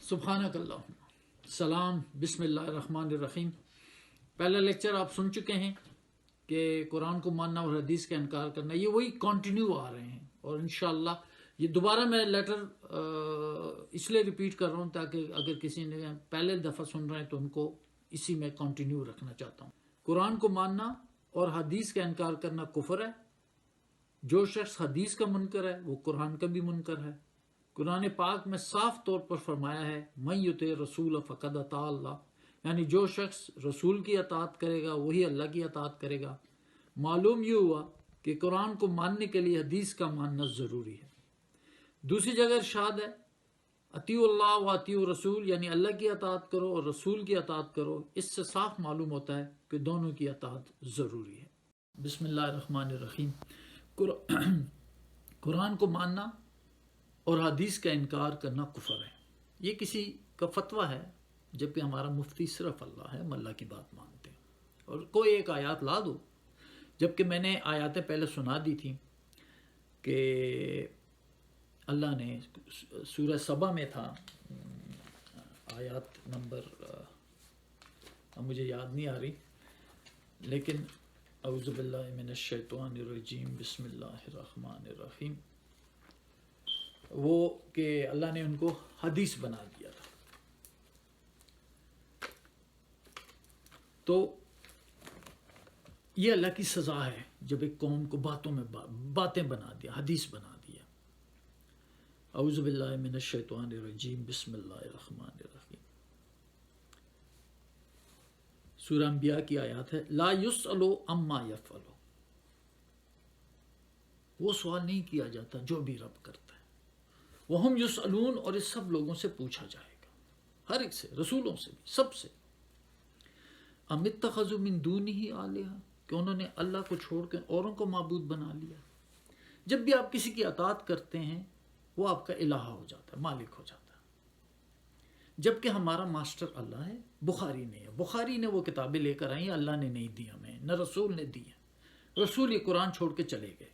سبحانک اللہم. سلام. بسم اللہ الرحمن الرحیم. پہلا لیکچر آپ سن چکے ہیں کہ قرآن کو ماننا اور حدیث کا انکار کرنا، یہ وہی کنٹینیو آ رہے ہیں، اور انشاءاللہ یہ دوبارہ میں لیٹر اس لیے ریپیٹ کر رہا ہوں تاکہ اگر کسی نے پہلے دفعہ سن رہے ہیں تو ان کو اسی میں کنٹینیو رکھنا چاہتا ہوں. قرآن کو ماننا اور حدیث کا انکار کرنا کفر ہے. جو شخص حدیث کا منکر ہے وہ قرآن کا بھی منکر ہے. قرآن پاک میں صاف طور پر فرمایا ہے من یطع رسول فقد اطاع اللہ، یعنی جو شخص رسول کی اطاعت کرے گا وہی اللہ کی اطاعت کرے گا. معلوم یہ ہوا کہ قرآن کو ماننے کے لیے حدیث کا ماننا ضروری ہے. دوسری جگہ ارشاد ہے اطیعوا اللہ و اطیعوا رسول، یعنی اللہ کی اطاعت کرو اور رسول کی اطاعت کرو. اس سے صاف معلوم ہوتا ہے کہ دونوں کی اطاعت ضروری ہے. بسم اللہ الرحمن الرحیم. قرآن کو ماننا اور حدیث کا انکار کرنا کفر ہے. یہ کسی کا فتویٰ ہے، جبکہ ہمارا مفتی صرف اللہ ہے، ہم اللہ کی بات مانتے ہیں. اور کوئی ایک آیات لا دو، جبکہ میں نے آیاتیں پہلے سنا دی تھیں کہ اللہ نے سورہ سبا میں تھا، آیات نمبر اب مجھے یاد نہیں آ رہی، لیکن اعوذ باللہ من الشیطان الرجیم بسم اللہ الرحمن الرحیم، وہ کہ اللہ نے ان کو حدیث بنا دیا تھا. تو یہ اللہ کی سزا ہے جب ایک قوم کو باتیں بنا دیا، حدیث بنا دیا. اعوذ باللہ من الشیطان الرجیم بسم اللہ الرحمن الرحیم. سورہ انبیاء کی آیات ہے لا یسأل عما یفعل، وہ سوال نہیں کیا جاتا جو بھی رب کرتا ہے. وہم یسألون، اور اس سب لوگوں سے پوچھا جائے گا، ہر ایک سے، رسولوں سے بھی، سب سے. ام اتخذوا من دونہ آلہہ، کہ انہوں نے اللہ کو چھوڑ کے اوروں کو معبود بنا لیا. جب بھی آپ کسی کی اطاعت کرتے ہیں وہ آپ کا الہ ہو جاتا ہے، مالک ہو جاتا ہے، جبکہ ہمارا ماسٹر اللہ ہے. بخاری نہیں ہے، بخاری نے وہ کتابیں لے کر آئی، اللہ نے نہیں دی ہمیں، نہ رسول نے دی ہے. رسول یہ قرآن چھوڑ کے چلے گئے.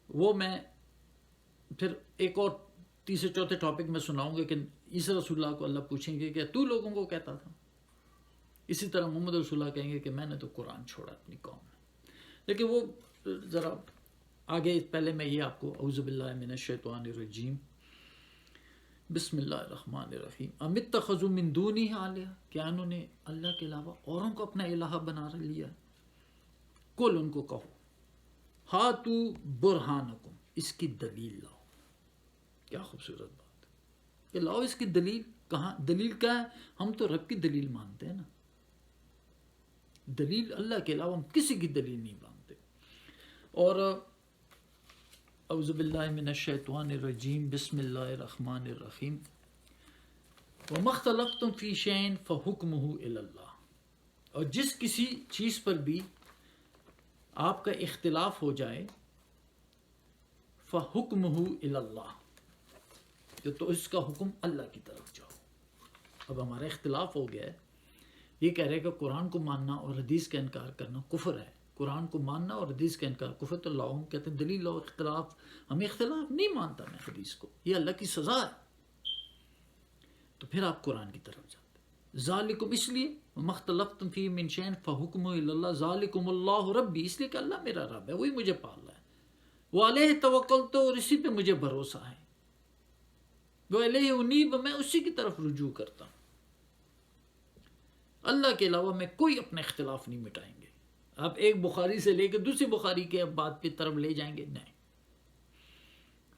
وہ میں پھر ایک اور تیسرے چوتھے ٹاپک میں سناؤں گا کہ عیسی رسول اللہ کو اللہ پوچھیں گے کہ تو لوگوں کو کہتا تھا. اسی طرح محمد رسول اللہ کہیں گے کہ میں نے تو قرآن چھوڑا اپنی قوم میں. لیکن وہ ذرا آگے، پہلے میں یہ آپ کو اعوذ باللہ من الشیطان الرجیم بسم اللہ الرحمن الرحیم. ام اتخذوا من دونہ آلہہ، کیا انہوں نے اللہ کے علاوہ اوروں کو اپنا الہ بنا لیا. کل، ان کو کہو ہاتوا برہانکم، اس کی دلیل لاؤ. کیا خوبصورت بات ہے کہ لاؤ اس کی دلیل. کہاں دلیل کیا ہے؟ ہم تو رب کی دلیل مانتے ہیں نا. دلیل اللہ کے علاوہ ہم کسی کی دلیل نہیں مانتے. اور اعوذ باللہ من الشیطان الرجیم بسم اللہ الرحمن الرحیم. وما اختلفتم فی شیء فحکمہ الی اللہ، اور جس کسی چیز پر بھی آپ کا اختلاف ہو جائے فحکمہ الی اللہ، تو اس کا حکم اللہ کی طرف جاؤ. اب ہمارا اختلاف ہو گیا ہے، یہ کہہ رہے کہ قرآن کو ماننا اور حدیث کا انکار کرنا کفر ہے. قرآن کو ماننا اور حدیث کا انکار کفر. تو لاؤ، ہم کہتے ہیں دلیل لاؤ. اختلاف، ہمیں اختلاف نہیں مانتا میں حدیث کو، یہ اللہ کی سزا ہے. تو پھر آپ قرآن کی طرف جاتے. ذالکم، اس لیے مختلفتم فی من شیء فحکمہ الی اللہ، ذالکم اللہ ربی، اس لیے کہ اللہ میرا رب ہے، وہی مجھے پال رہا ہے. وعلیہ توکلت، اور اسی پہ مجھے بھروسہ ہے. وعلیہ انیب، میں اسی کی طرف رجوع کرتا ہوں. اللہ کے علاوہ میں کوئی اپنا اختلاف نہیں مٹائیں گے. آپ ایک بخاری سے لے کے دوسری بخاری کے بات پہ طرف لے جائیں گے، نہیں.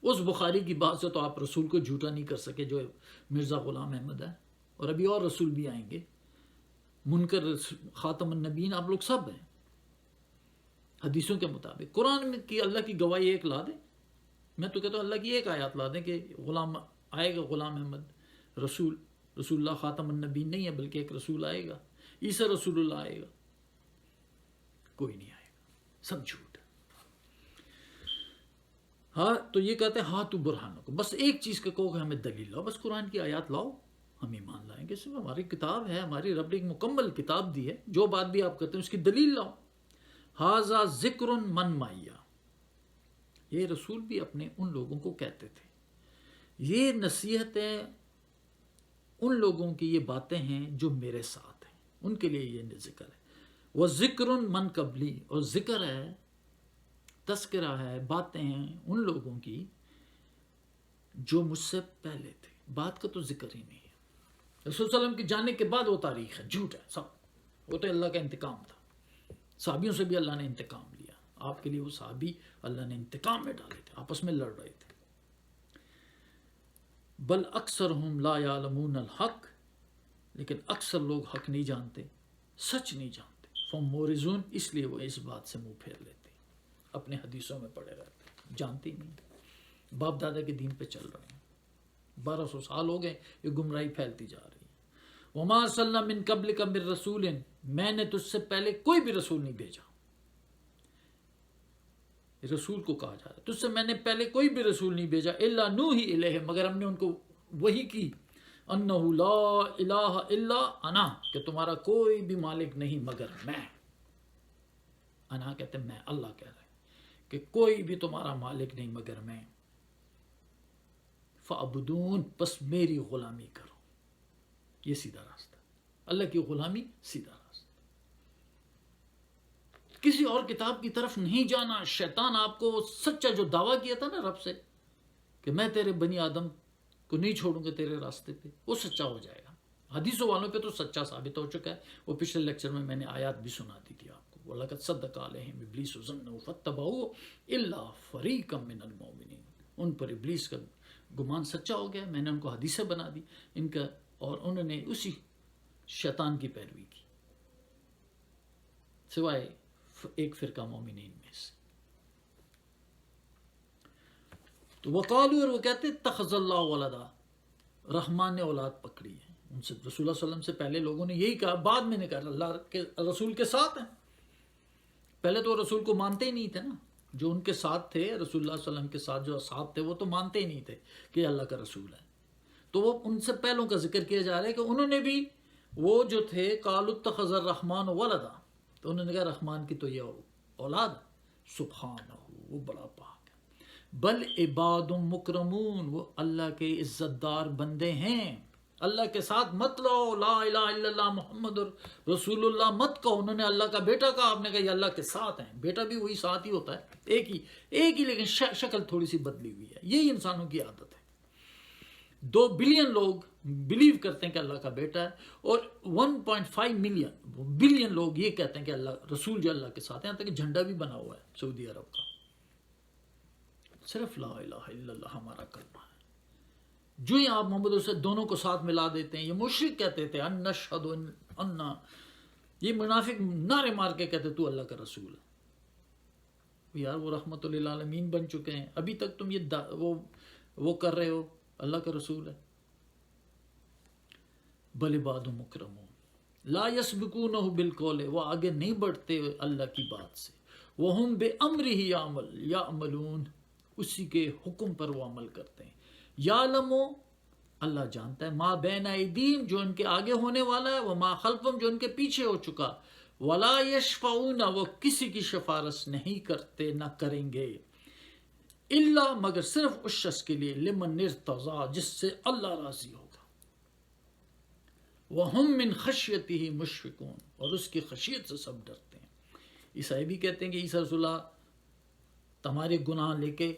اس بخاری کی بات سے تو آپ رسول کو جھوٹا نہیں کر سکے جو مرزا غلام احمد ہے، اور ابھی اور رسول بھی آئیں گے. منکر خاتم النبیین آپ لوگ سب ہیں حدیثوں کے مطابق. قرآن میں کی اللہ کی گواہی ایک لا دیں. میں تو کہتا ہوں اللہ کی ایک آیات لا دیں کہ غلام آئے گا، غلام احمد رسول اللہ خاتم النبیین نہیں ہے بلکہ ایک رسول آئے گا. عیسی رسول اللہ آئے گا، کوئی نہیں آئے گا، سب جھوٹ. ہاں تو یہ کہتے ہیں ہاں تو برہانوں کو، بس ایک چیز کا کہو کہ ہمیں دلیل لاؤ، بس قرآن کی آیات لاؤ، ہم ایمان لائیں گے. صرف ہماری کتاب ہے، ہماری رب نے ایک مکمل کتاب دی ہے، جو بات بھی آپ کرتے ہیں اس کی دلیل لاؤ. ھذا ذکر من معیہ، یہ رسول بھی اپنے ان لوگوں کو کہتے تھے یہ نصیحتیں ان لوگوں کی یہ باتیں ہیں جو میرے ساتھ ہیں، ان کے لیے یہ ذکر ہے. وہ ذکر من قبلی، اور ذکر ہے، تذکرہ ہے، باتیں ہیں ان لوگوں کی جو مجھ سے پہلے تھے. بات کا تو ذکر ہی نہیں ہے. رسول صلی اللہ علیہ وسلم کے جانے کے بعد وہ تاریخ ہے، جھوٹ ہے سب. وہ تو اللہ کا انتقام تھا. صحابیوں سے بھی اللہ نے انتقام لیا. آپ کے لیے وہ صحابی اللہ نے انتقام میں ڈالے تھے، آپس میں لڑ رہے تھے. بل اکثرہم لا یعلمون الحق، لیکن اکثر لوگ حق نہیں جانتے، سچ نہیں جانتے. فہم مورزون، اس لیے وہ اس بات سے منہ پھیر لیتے، اپنے حدیثوں میں پڑے رہتے، جانتے ہی نہیں. باپ دادا کے دین پہ چل رہے ہیں. 1200 سال ہو گئے یہ گمراہی پھیلتی جا رہی ہے. وما ارسلنا من قبلک من رسول، میں نے تجھ سے پہلے کوئی بھی رسول نہیں بھیجا. رسول کو کہا جا رہا ہے تجھ سے میں نے پہلے کوئی بھی رسول نہیں بھیجا. الا نوحی الیہ، مگر ہم نے ان کو وحی کی، انہ لا الہ الا انا، کہ تمہارا کوئی بھی مالک نہیں مگر میں. انا کہتے ہیں میں، اللہ کہہ رہے ہیں کہ کوئی بھی تمہارا مالک نہیں مگر میں. فعبدون، پس میری غلامی کرو. یہ سیدھا راستہ، اللہ کی غلامی سیدھا راستہ. کسی اور کتاب کی طرف نہیں جانا. شیطان آپ کو سچا جو دعویٰ کیا تھا نا رب سے کہ میں تیرے بنی آدم کو نہیں چھوڑوں گا تیرے راستے پہ، وہ سچا ہو جائے گا. حدیثوں والوں پہ تو سچا ثابت ہو چکا ہے. وہ پچھلے لیکچر میں نے آیات بھی سنا دی تھی آپ کو. وَلَقَدْ صَدَّقَ عَلَيْهِمْ إِبْلِيسُ ظَنَّهُ فَاتَّبَعُوهُ إِلَّا فَرِيقًا مِّنَ الْمُؤْمِنِينَ. ان پر ابلیس کا گمان سچا ہو گیا، میں نے ان کو حدیثیں بنا دی ان کا، اور انہوں نے اسی شیطان کی پیروی کی، سوائے ایک فرقہ مومنین میں سے. تو وقالو، اور وہ کہتے اتخذ اللہ ولدا، رحمان نے اولاد پکڑی ہے. ان سے رسول اللہ صلی اللہ علیہ وسلم سے پہلے لوگوں نے یہی کہا، بعد میں نے کہا اللہ کے رسول کے ساتھ ہیں. پہلے تو رسول کو مانتے ہی نہیں تھے نا. جو ان کے ساتھ تھے رسول اللہ صلی اللہ علیہ وسلم کے ساتھ جو اصحاب تھے وہ تو مانتے ہی نہیں تھے کہ اللہ کا رسول ہے. تو وہ ان سے پہلوں کا ذکر کیا جا رہا ہے کہ انہوں نے بھی، وہ جو تھے قالوا اتخذ الرحمن ولدا، تو انہوں نے کہا رحمان کی تو یہ اولاد، سبحانہ، وہ بڑا پاک ہے. بل عباد مکرمون، وہ اللہ کے عزت دار بندے ہیں. اللہ کے ساتھ مت لو، لا الہ الا اللہ محمد رسول اللہ مت کہو. انہوں نے اللہ کا بیٹا کہا، آپ نے کہا یہ اللہ کے ساتھ ہیں. بیٹا بھی وہی ساتھ ہی ہوتا ہے، ایک ہی لیکن شکل تھوڑی سی بدلی ہوئی ہے. یہی انسانوں کی عادت ہے. 2 بلین لوگ بلیو کرتے ہیں کہ اللہ کا بیٹا ہے، اور 1.5 بلین لوگ یہ کہتے ہیں کہ اللہ رسول جو اللہ کے ساتھ ہیں. یہاں تک کہ جھنڈا بھی بنا ہوا ہے سعودی عرب کا. صرف لا الہ الا اللہ ہمارا کلمہ ہے. جو ہی آپ محمد سے دونوں کو ساتھ ملا دیتے ہیں. یہ مشرک کہتے تھے ان نشہد ان، یہ منافق نعرے مار کے کہتے تو اللہ کا رسول ہے. یار وہ رحمت للعالمین بن چکے ہیں، ابھی تک تم یہ وہ کر رہے ہو اللہ کا رسول ہے. بل عباد مکرمون لا یسبقونہ بالقول، وہ آگے نہیں بڑھتے اللہ کی بات سے. وہم بامرہ یعملون، اسی کے حکم پر وہ عمل کرتے ہیں. یعلم، اللہ جانتا ہے، ما بین ایدیہم، جو ان کے آگے ہونے والا ہے، وما خلفہم، جو ان کے پیچھے ہو چکا. ولا یشفعون، وہ کسی کی شفاعت نہیں کرتے، نہ کریں گے. الا، مگر صرف اس شخص کے لیے، لمن ارتضی، جس سے اللہ راضی ہوگا. وہم من خشیتہ مشفقون، اور اس کی خشیت سے سب ڈرتے ہیں. عیسائی بھی کہتے ہیں کہ عیسیٰ رسول اللہ تمہارے گناہ لے کے،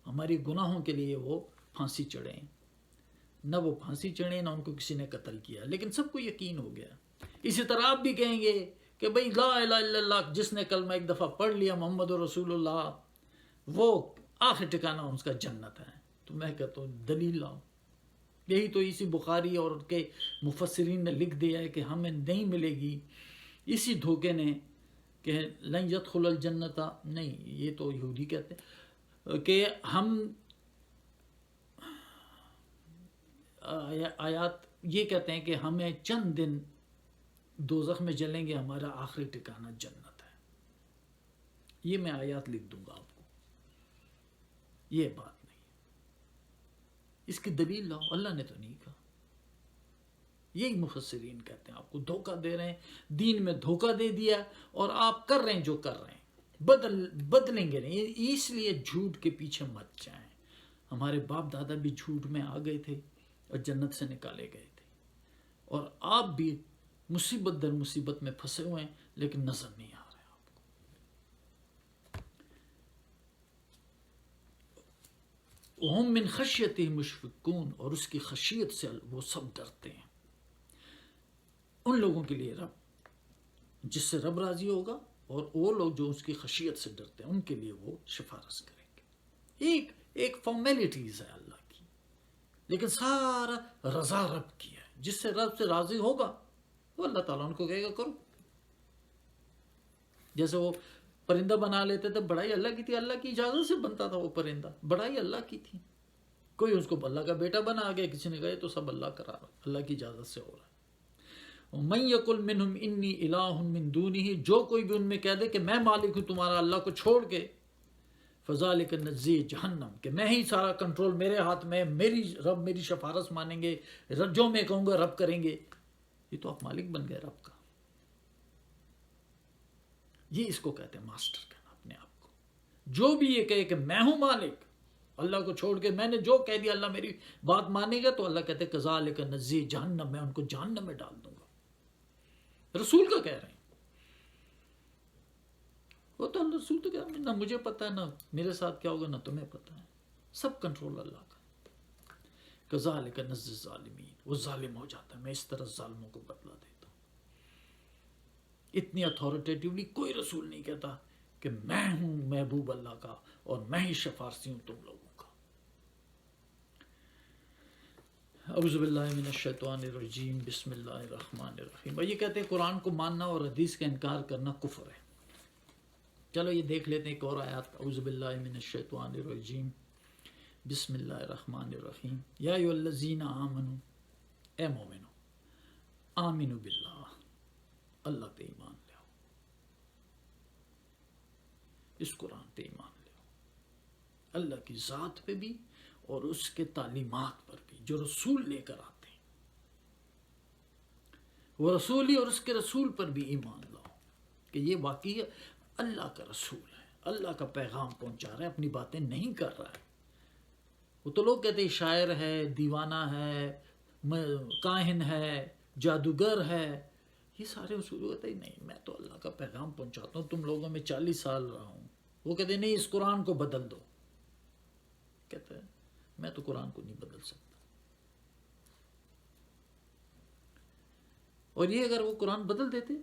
ہماری گناہوں کے لیے وہ پھانسی چڑھیں. نہ وہ پھانسی چڑھیں، نہ ان کو کسی نے قتل کیا، لیکن سب کو یقین ہو گیا. اسی طرح آپ بھی کہیں گے کہ بھئی لا الہ الا اللہ، جس نے کلمہ ایک دفعہ پڑھ لیا محمد رسول اللہ، وہ آخر ٹھکانہ اس کا جنت ہے. تو میں کہتا ہوں دلیل لاؤ. یہی تو اسی بخاری اور ان کے مفسرین نے لکھ دیا ہے کہ ہمیں نہیں ملے گی. اسی دھوکے نے کہ لن يدخل الجنت، نہیں، یہ تو یہودی کہتے ہیں کہ ہم آیات یہ کہتے ہیں کہ ہمیں چند دن دوزخ میں جلیں گے، ہمارا آخری ٹھکانہ جنت ہے. یہ میں آیات لکھ دوں گا آپ کو، یہ بات نہیں. اس کی دلیل لاؤ. اللہ نے تو نہیں کہا. یہی مفسرین کہتے ہیں آپ کو دھوکہ دے رہے ہیں، دین میں دھوکہ دے دیا، اور آپ کر رہے ہیں جو کر رہے ہیں، بدلیں گے نہیں. اس لیے جھوٹ کے پیچھے مت جائیں. ہمارے باپ دادا بھی جھوٹ میں آ گئے تھے اور جنت سے نکالے گئے تھے، اور آپ بھی مصیبت در مصیبت میں پھنسے ہوئے ہیں لیکن نظر نہیں آ رہے آپ کو۔ ہم من خشیتہ مشفقون، اور اس کی خشیت سے وہ سب ڈرتے ہیں۔ ان لوگوں کے لیے رب جس سے رب راضی ہوگا، اور وہ لوگ جو اس کی خشیت سے ڈرتے ہیں ان کے لیے وہ سفارش کریں گے۔ ایک فارمیلٹیز ہے اللہ کی، لیکن سارا رضا رب کی ہے۔ جس سے رب سے راضی ہوگا وہ اللہ تعالیٰ ان کو کہے گا کرو۔ جیسے وہ پرندہ بنا لیتے تھے، بڑائی اللہ کی تھی، اللہ کی اجازت سے بنتا تھا وہ پرندہ، بڑائی اللہ کی تھی۔ کوئی اس کو اللہ کا بیٹا بنا گیا، کسی نے کہا تو سب اللہ کرا رہا، اللہ کی اجازت سے ہو رہا ہے۔ مَن یقل منہم انی الہ من دونہ، جو کوئی بھی ان میں کہہ دے کہ میں مالک ہوں تمہارا اللہ کو چھوڑ کے، فذلک نجزی جہنم، کہ میں ہی سارا کنٹرول میرے ہاتھ میں، میری رب میری سفارش مانیں گے، جو میں کہوں گا رب کریں گے، یہ تو آپ مالک بن گئے رب کا۔ یہ اس کو کہتے ہیں ماسٹر کہنا اپنے آپ کو۔ جو بھی یہ کہے کہ میں ہوں مالک، اللہ کو چھوڑ کے میں نے جو کہہ دیا اللہ میری بات مانے گا، تو اللہ کہتے ہیں کذالک نجزی جہنم، میں ان کو جہنم میں ڈال دوں گا۔ رسول کا کہہ رہے ہیں، وہ تو اللہ رسول تو کہہ رہے ہیں، نہ مجھے پتا ہے نہ میرے ساتھ کیا ہوگا نہ تمہیں پتا ہے، سب کنٹرول اللہ کا۔ کذالک نجزی الظالمین، وہ ظالم ہو جاتا ہے، میں اس طرح ظالموں کو بدلہ دیتا ہوں۔ اتنی اتھارٹیٹیولی کوئی رسول نہیں کہتا کہ میں ہوں محبوب اللہ کا اور میں ہی سفارشی ہوں تم لوگوں کا۔ اعوذ باللہ من الشیطان الرجیم، بسم اللہ الرحمن الرحیم۔ یہ کہتے ہیں قرآن کو ماننا اور حدیث کا انکار کرنا کفر ہے۔ چلو یہ دیکھ لیتے ہیں ایک اور آیات۔ اعوذ باللہ من الشیطان الرجیم، بسم اللہ الرحمن الرحیم۔ یا ایھا الذین آمنوا، اے مومنو، آمنوا باللہ، اللہ پہ ایمان لے آؤ، اس قرآن پہ ایمان لے آؤ، اللہ کی ذات پہ بھی اور اس کے تعلیمات پر بھی جو رسول لے کر آتے ہیں، وہ رسول ہی اور اس کے رسول پر بھی ایمان لاؤ کہ یہ واقعی اللہ کا رسول ہے، اللہ کا پیغام پہنچا رہا ہے، اپنی باتیں نہیں کر رہا ہے۔ وہ تو لوگ کہتے ہیں شاعر ہے، دیوانہ ہے، کاہن ہے، جادوگر ہے، یہ سارے اصول ہوتے ہیں۔ نہیں، میں تو اللہ کا پیغام پہنچاتا ہوں، تم لوگوں میں 40 سال رہا ہوں۔ وہ کہتے ہیں نہیں، اس قرآن کو بدل دو۔ کہتے ہیں میں تو قرآن کو نہیں بدل سکتا۔ اور یہ اگر وہ قرآن بدل دیتے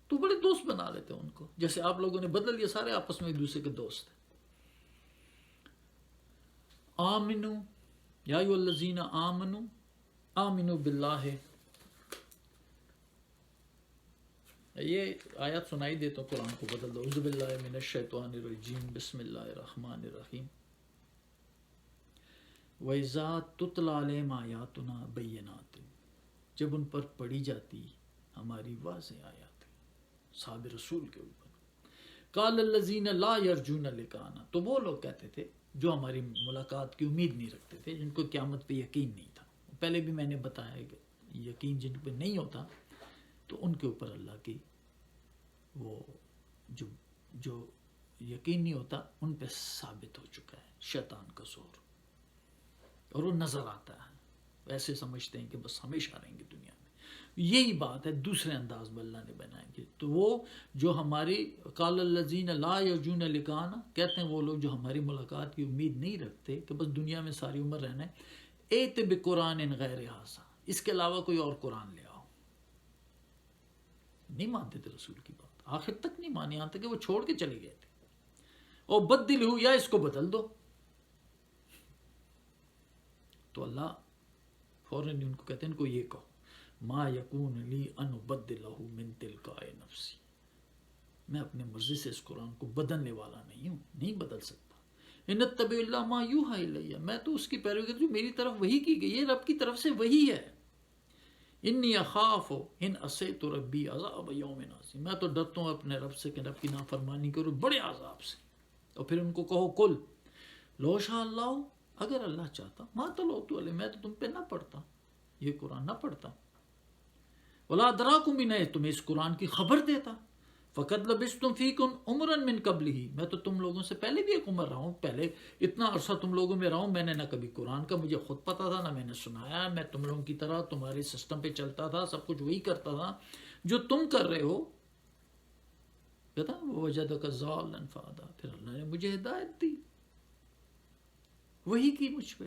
تو بڑے دوست بنا لیتے ان کو، جیسے آپ لوگوں نے بدل دیا، سارے آپس میں ایک دوسرے کے دوست ہیں۔ آمنو یا ایھا الذین آمنو، آمنو باللہ۔ یہ آیات سنائی دیتا ہوں، قرآن کو بدل دو۔ اعوذ باللہ من الشیطان الرجیم، بسم اللہ الرحمن الرحیم۔ وَإِذَا تُتْلَىٰ عَلَيْهِمْ آیَاتُنَا بَيِّنَاتٍ، جب ان پر پڑھی جاتی ہماری واضح آیات، صحابہ رسول کے اوپر، قَالَ الَّذِينَ لَا يَرْجُونَ لِقَاءَنَا، تو وہ لوگ کہتے تھے جو ہماری ملاقات کی امید نہیں رکھتے تھے، جن کو قیامت پہ یقین نہیں تھا۔ پہلے بھی میں نے بتایا کہ یقین جن پہ نہیں ہوتا تو ان کے اوپر اللہ کی وہ جو یقین نہیں ہوتا ان پہ ثابت ہو چکا ہے شیطان کا زور، اور وہ نظر آتا ہے، ویسے سمجھتے ہیں کہ بس ہمیشہ رہیں گے دنیا میں۔ یہی بات ہے دوسرے انداز میں اللہ نے بنائی کہ تو وہ جو ہماری قال الذین لا یرجون لقاءنا، کہتے ہیں وہ لوگ جو ہماری ملاقات کی امید نہیں رکھتے کہ بس دنیا میں ساری عمر رہنا ہے، ایت بقرآن غیر ھذا، اس کے علاوہ کوئی اور قرآن لے آؤ۔ نہیں مانتے تھے رسول کی بات، آخر تک نہیں مانی، یہاں تک کہ وہ چھوڑ کے چلے گئے تھے۔ اور بدل ہو، یا اس کو بدل دو، تو اللہ فوراً ان کو کہتے ہیں ان کو یہ کہو، ما یکون لی ان ابدلہ من تلقاء نفسی، میں اپنے مرضی سے اس قرآن کو بدلنے والا نہیں ہوں، نہیں بدل سکتا۔ ان اتبع الا ما یوحی الی، میں تو اس کی پیروی کرتا ہوں جو میری طرف وحی کی گئی ہے، رب کی طرف سے وحی ہے۔ انی اخاف ان عصیت ربی عذاب یوم عظیم، میں تو ڈرتا ہوں اپنے رب سے کہ رب کی نافرمانی کروں بڑے عذاب سے۔ اور پھر ان کو کہو کل لو شاء اللہ، اگر اللہ چاہتا، ما تلوت علیہ، میں تو تم پہ نہ پڑھتا، یہ قرآن نہ پڑھتا، ولا ادراکم بہ، تمہیں اس قرآن کی خبر دیتا، فقد لبثتم فیکم عمرا من قبلہ، میں تو تم لوگوں سے پہلے بھی ایک عمر رہا ہوں، پہلے اتنا عرصہ تم لوگوں میں رہا ہوں، میں نے نہ کبھی قرآن کا مجھے خود پتہ تھا، نہ میں نے سنایا، میں تم لوگوں کی طرح تمہارے سسٹم پہ چلتا تھا، سب کچھ وہی کرتا تھا جو تم کر رہے ہو. کہتا وجدک ضالا فہدی، پھر اللہ نے مجھے ہدایت دی، وہی کی مجھ پہ.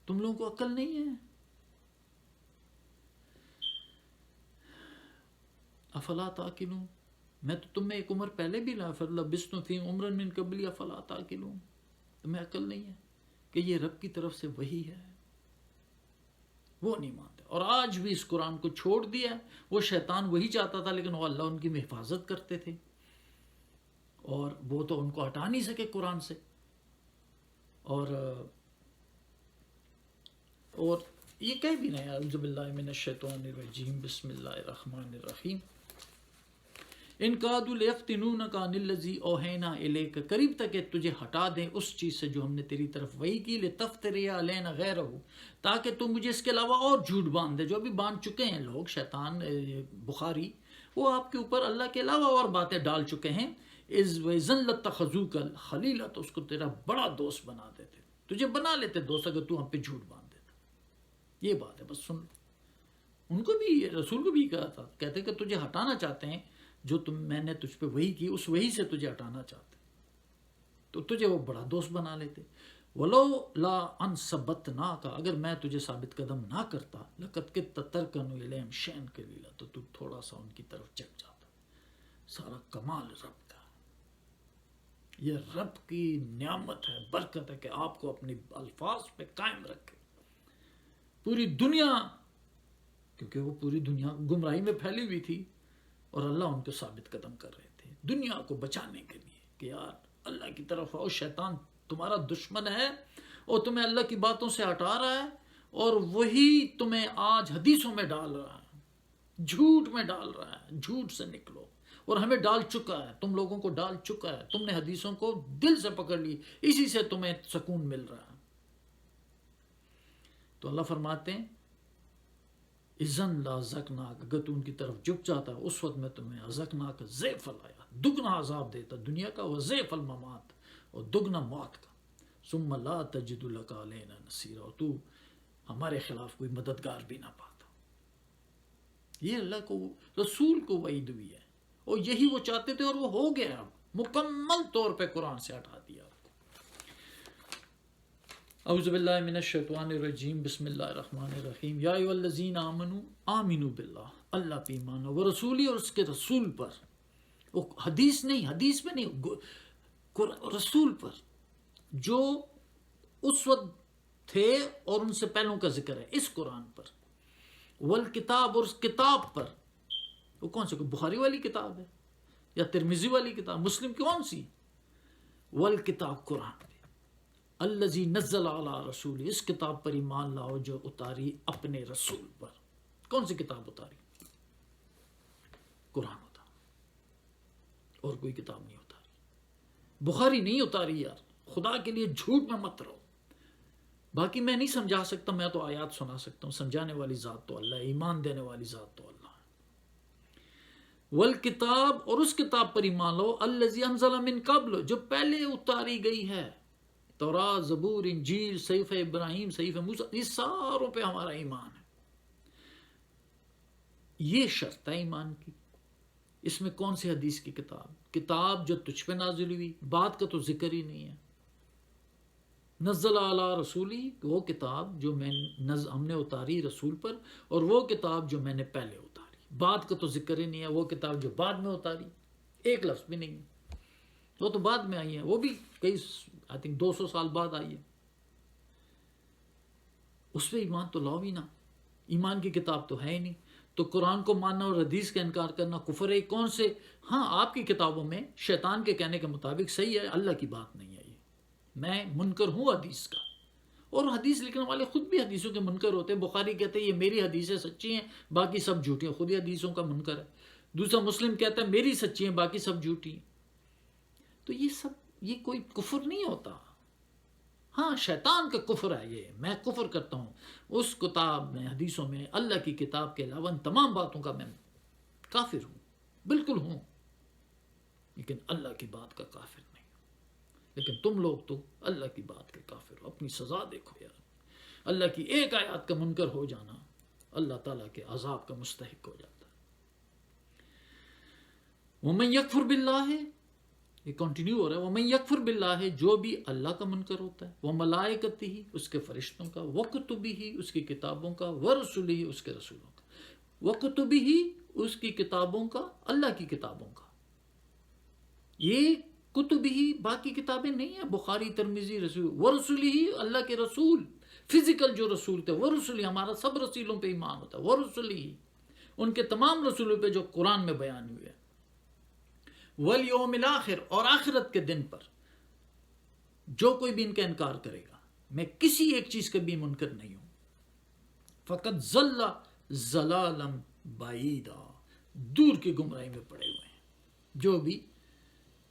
تم لوگوں کو عقل نہیں ہے. افلا تعقلون، میں تو تم میں ایک عمر پہلے بھی لا فلبثتم فیہم عمرا من قبلی افلا تعقلون، تمہیں عقل نہیں ہے کہ یہ رب کی طرف سے وہی ہے. وہ نہیں مانتے، اور آج بھی اس قرآن کو چھوڑ دیا. وہ شیطان وہی چاہتا تھا، لیکن وہ اللہ ان کی حفاظت کرتے تھے، اور وہ تو ان کو ہٹا نہیں سکے قرآن سے. اور یہ کہہ بھی نہیں، اعوذ باللہ من الشیطان الرجیم، بسم اللہ الرحمن الرحیم. ان قادوا لیفتنونک عن الذی اوحینا الیک، قریب تک کہ تجھے ہٹا دیں اس چیز سے جو ہم نے تیری طرف وحی کی، لتفتری علینا غیرہ، تاکہ تم مجھے اس کے علاوہ اور جھوٹ باندھ دے. جو ابھی باندھ چکے ہیں لوگ، شیطان بخاری، وہ آپ کے اوپر اللہ کے علاوہ اور باتیں ڈال چکے ہیں. اذ وَإِذًا لَاتَّخَذُوكَ خلیلا، تو اس کو تیرا بڑا دوست بنا دیتے، تجھے بنا لیتے دوست اگر تو ہم پہ جھوٹ باندھ دیتا. یہ بات ہے، بس سن. ان کو بھی، رسول کو بھی کہا تھا، کہتے کہ تجھے ہٹانا چاہتے ہیں، جو میں نے تجھ پہ وحی کی اس وحی سے تجھے ہٹانا چاہتے، تو تجھے وہ بڑا دوست بنا لیتے. وَلَوْلَا أَنْ ثَبَّتْنَاكَ، اگر میں تجھے ثابت قدم نہ کرتا، لَقَدْ كِدتَّ تَرْكَنُ إِلَيْهِمْ شَيْئًا قَلِيلًا، تو تو تھوڑا سا ان کی طرف جھک جاتا. سارا کمال رب کا، یہ رب کی نعمت ہے، برکت ہے کہ آپ کو اپنی الفاظ پہ قائم رکھے. پوری دنیا، کیونکہ وہ پوری دنیا گمراہی میں پھیلی ہوئی تھی، اور اللہ ان کو ثابت قدم کر رہے تھے دنیا کو بچانے کے لیے کہ یار اللہ کی طرف آؤ. شیطان تمہارا دشمن ہے اور تمہیں اللہ کی باتوں سے ہٹا رہا ہے، اور وہی تمہیں آج حدیثوں میں ڈال رہا ہے، جھوٹ میں ڈال رہا ہے. جھوٹ سے نکلو، اور ہمیں ڈال چکا ہے، تم لوگوں کو ڈال چکا ہے. تم نے حدیثوں کو دل سے پکڑ لی، اسی سے تمہیں سکون مل رہا ہے. تو اللہ فرماتے ہیں اذن لازقناک، اگر تو ان کی طرف جھک جاتا ہے اس وقت میں تمہیں ازقناک ضعف لایا، دگنا عذاب دیتا دنیا کا، وضعف الممات، اور دگنا موت کا. ثم لا تجد لک علینا نصیرا، اور تو ہمارے خلاف کوئی مددگار بھی نہ پاتا. یہ اللہ کو، رسول کو وعید ہوئی ہے، اور یہی وہ چاہتے تھے، اور وہ ہو گیا. اب مکمل طور پہ قرآن سے ہٹا دیا. اعوذ باللہ من الشیطان الرجیم، بسم اللہ الرحمن الرحیم. یا ایھا الذین آمنوا آمنوا باللہ، اللہ پہ ایمان ہو، ورسولی، اور اس کے رسول پر. وہ حدیث نہیں، حدیث میں نہیں، رسول پر جو اس وقت تھے اور ان سے پہلوں کا ذکر ہے اس قرآن پر. والکتاب، اور اس کتاب پر. وہ کون سی، بخاری والی کتاب ہے یا ترمذی والی کتاب، مسلم کی کون سی؟ والکتاب، قرآن پہ. الذی نزل علی رسول، اس کتاب پر ایمان لاؤ جو اتاری اپنے رسول پر. کون سی کتاب اتاری؟ قرآن اتاری، اور کوئی کتاب نہیں اتاری. بخاری نہیں اتاری. یار خدا کے لیے جھوٹ میں مت رہو. باقی میں نہیں سمجھا سکتا، میں تو آیات سنا سکتا ہوں. سمجھانے والی ذات تو اللہ ہے، ایمان دینے والی ذات تو اللہ ہے. والکتاب، اور اس کتاب پر ایمان لو، الذی انزل من قبل، جو پہلے اتاری گئی ہے. تورات، زبور، انجیل، صحیفہ ابراہیم، صحیفہ موسیٰ، یہ ساروں پہ ہمارا ایمان ہے. یہ شرط ہے ایمان کی. اس میں کون سی حدیث کی کتاب جو تجھ پہ نازل ہوئی، بات کا تو ذکر ہی نہیں ہے. نزل علی رسولی، وہ کتاب جو ہم نے اتاری رسول پر، اور وہ کتاب جو میں نے پہلے اتاری. بات کا تو ذکر ہی نہیں ہے. وہ کتاب جو بعد میں اتاری، ایک لفظ بھی نہیں ہے. وہ تو بعد میں آئی ہے، وہ بھی کئی آئی تھنک 200 سال بعد آئی ہے. اس پہ ایمان تو لاؤ بھی نہ. ایمان کی کتاب تو ہے ہی نہیں. تو قرآن کو ماننا اور حدیث کا انکار کرنا کفر ہے. کون سے؟ ہاں آپ کی کتابوں میں شیطان کے کہنے کے مطابق صحیح ہے، اللہ کی بات نہیں ہے. یہ میں منکر ہوں حدیث کا، اور حدیث لکھنے والے خود بھی حدیثوں کے منکر ہوتے ہیں. بخاری کہتے ہیں یہ میری حدیثیں سچی ہیں، باقی سب جھوٹی ہیں. خود ہی حدیثوں کا منکر ہے. دوسرا مسلم کہتا ہے میری سچی ہیں، باقی سب جھوٹی ہیں. تو یہ کوئی کفر نہیں ہوتا. ہاں شیطان کا کفر ہے یہ. میں کفر کرتا ہوں اس کتاب میں، حدیثوں میں، اللہ کی کتاب کے علاوہ ان تمام باتوں کا میں کافر ہوں. بالکل ہوں، لیکن اللہ کی بات کا کافر نہیں ہوں۔ لیکن تم لوگ تو اللہ کی بات کے کافر ہو۔ اپنی سزا دیکھو یار، اللہ کی ایک آیات کا منکر ہو جانا اللہ تعالیٰ کے عذاب کا مستحق ہو جاتا ہے۔ وَمَن يَكْفُرْ بِاللَّهِ، یہ کنٹینیو ہو رہا ہے، وَمَن يَكْفُرْ بِاللَّهِ، جو بھی اللہ کا منکر ہوتا ہے، وَمَلَائِكَتِهِ، اس کے فرشتوں کا، وَكُتُبِهِ، اس کی کتابوں کا، وَرُسُلِهِ، اس کے رسولوں کا، وَكُتُبِهِ، اس کی کتابوں کا، اللہ کی کتابوں کا۔ یہ کتبہ باقی کتابیں نہیں ہیں، بخاری ترمذی رسول، وَرُسُلِهِ، اللہ کے رسول، فزیکل جو رسول تھے، وَرُسُلِهِ، ہمارا سب رسولوں پہ ایمان ہوتا ہے، وَرُسُلِهِ، ان کے تمام رسولوں پہ جو قرآن میں بیان ہوئے، وَالْيَوْمِ الْآخِرِ، اور آخرت کے دن پر جو کوئی بھی ان کا انکار کرے گا، میں کسی ایک چیز کا بھی منکر نہیں ہوں، فقط ضل ضلالا بعیدا، دور کی گمراہی میں پڑے ہوئے ہیں۔ جو بھی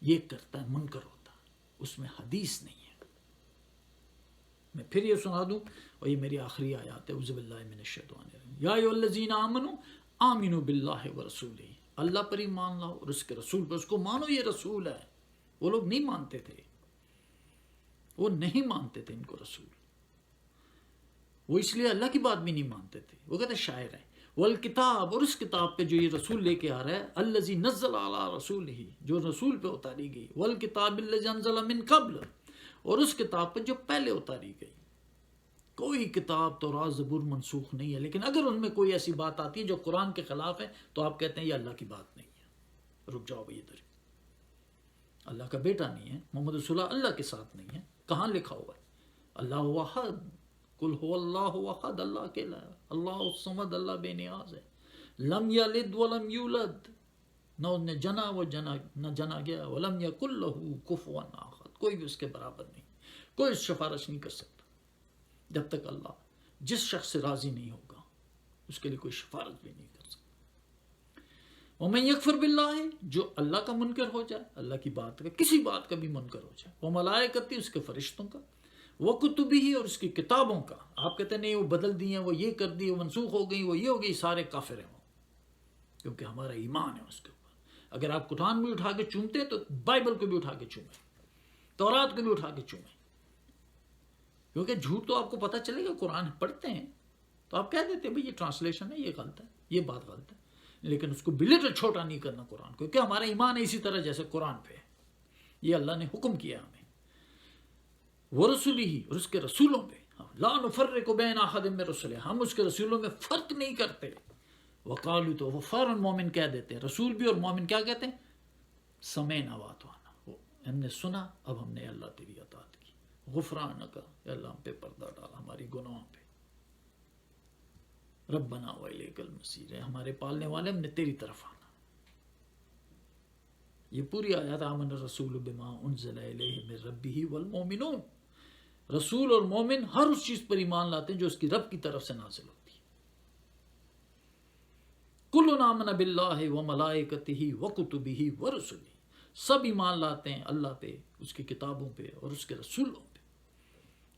یہ کرتا ہے منکر ہوتا ہے، اس میں حدیث نہیں ہے۔ میں پھر یہ سنا دوں، اور یہ میری آخری آیات ہے، اعوذ باللہ من الشیطان الرجیم، یا ایھا الذین آمنوا آمنوا باللہ ورسولہ، اللہ پر ایمان لاؤ اور اس کے رسول پر، اس کو مانو، یہ رسول ہے۔ وہ لوگ نہیں مانتے تھے، وہ نہیں مانتے تھے ان کو رسول، وہ اس لیے اللہ کی بات بھی نہیں مانتے تھے، وہ کہتے شاعر ہے۔ والکتاب، اور اس کتاب پہ جو یہ رسول لے کے آ رہا ہے، الذی نزل علی رسولہ، جو رسول پہ اتاری گئی، والکتاب الذی انزل من قبل، اور اس کتاب پہ جو پہلے اتاری گئی۔ کوئی کتاب تورات زبور منسوخ نہیں ہے، لیکن اگر ان میں کوئی ایسی بات آتی ہے جو قرآن کے خلاف ہے تو آپ کہتے ہیں یہ اللہ کی بات نہیں ہے، رک جاؤ بھائی ادھر، اللہ کا بیٹا نہیں ہے، محمد رسول اللہ اللہ کے ساتھ نہیں ہے، کہاں لکھا ہوا ہے؟ اللہ واحد، قل هو اللہ احد، اللہ اکیلا ہے، اللہ الصمد، اللہ بے نیاز ہے، لم یلد ولم یولد، نہ نے جنا وہ جنا نہ جنا گیا، ولم یکن لہ کفوا احد، کوئی بھی اس کے برابر نہیں، کوئی سفارش نہیں کر سکتا جب تک اللہ جس شخص سے راضی نہیں ہوگا، اس کے لیے کوئی سفارش بھی نہیں کر سکتا۔ وَمَن يَكْفُرْ بِاللَّهِ، جو اللہ کا منکر ہو جائے، اللہ کی بات کا، کسی بات کا بھی منکر ہو جائے، وَمَلَائِكَتِهِ، اس کے فرشتوں کا، وَكُتُبِهِ، اور اس کی کتابوں کا، آپ کہتے ہیں نہیں وہ بدل دی ہیں، وہ یہ کر دی، وہ منسوخ ہو گئی، وہ یہ ہو گئی، سارے کافر ہیں وہ، کیونکہ ہمارا ایمان ہے اس کے اوپر۔ اگر آپ قرآن بھی اٹھا کے چومتے ہیں تو بائبل کو بھی اٹھا کے چومیں، تورات کو بھی اٹھا کے چومیں، کیونکہ جھوٹ تو آپ کو پتہ چلے گا، قرآن پڑھتے ہیں تو آپ کہہ دیتے ہیں بھئی یہ ٹرانسلیشن ہے، یہ غلط ہے، یہ بات غلط ہے، لیکن اس کو بلٹل چھوٹا نہیں کرنا قرآن کو، کیونکہ ہمارا ایمان ہے اسی طرح جیسے قرآن پہ ہے، یہ اللہ نے حکم کیا ہمیں، ورسولہ، اور اس کے رسولوں پہ، لا نفرق بین احد من رسلہ، ہم اس کے رسولوں میں فرق نہیں کرتے۔ وقالو، تو وہ فوراً مومن کہہ دیتے ہیں، رسول بھی اور مومن کیا کہتے ہیں؟ سمعنا واطعنا، ہم نے سنا، اب ہم نے اللہ تیری اطاعت کی، غفرانک، یا اللہ ہم پہ پردہ ڈالا ہماری گناہوں پہ، ربنا والیک المصیر، ہے ہمارے پالنے والے، ہم نے تیری طرف آنا۔ یہ پوری آیات آمن الرسول بما انزل الیہ من ربہ والمؤمنون، رسول اور مومن ہر اس چیز پر ایمان لاتے ہیں جو اس کی رب کی طرف سے نازل ہوتی ہے۔ کل آمن باللہ وملائکتہ وکتبہ ورسلہ، سب ایمان لاتے ہیں اللہ پہ، اس کی کتابوں پہ اور اس کے رسولوں پہ،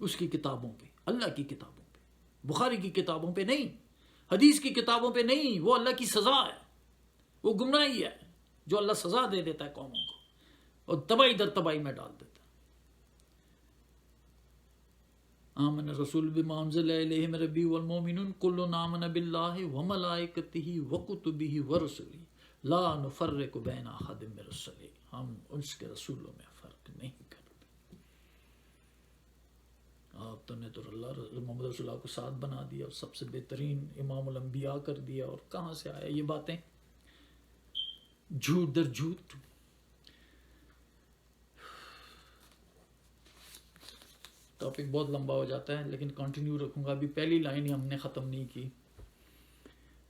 اس کی کتابوں پہ، اللہ کی کتابوں پہ، بخاری کی کتابوں پہ نہیں، حدیث کی کتابوں پہ نہیں، وہ اللہ کی سزا ہے، وہ گمراہی ہے جو اللہ سزا دے دیتا ہے قوموں کو اور تباہی در تباہی میں ڈال دیتا ہے۔ آمن الرسول بما انزل الیہ من ربہ والمؤمنون کل آمن باللہ وملائکتہ وکتبہ ورسلہ لا نفرق بین احد من رسلہ، ہم اس کے رسولوں میں فرق نہیں کرتے۔ آپ تو نے تو اللہ محمد رسول اللہ کو ساتھ بنا دیا اور سب سے بہترین امام الانبیاء کر دیا، اور کہاں سے آیا یہ باتیں؟ جھوٹ در جھوٹ۔ ٹاپک بہت لمبا ہو جاتا ہے لیکن کنٹینیو رکھوں گا، ابھی پہلی لائن ہی ہم نے ختم نہیں کی۔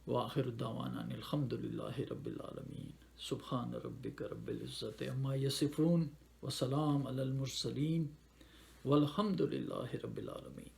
وآخر دعوانا ان الحمد للہ رب العالمین، سبحان ربک رب العزت عما یصفون وسلام علی المرسلین والحمد للہ رب العالمین۔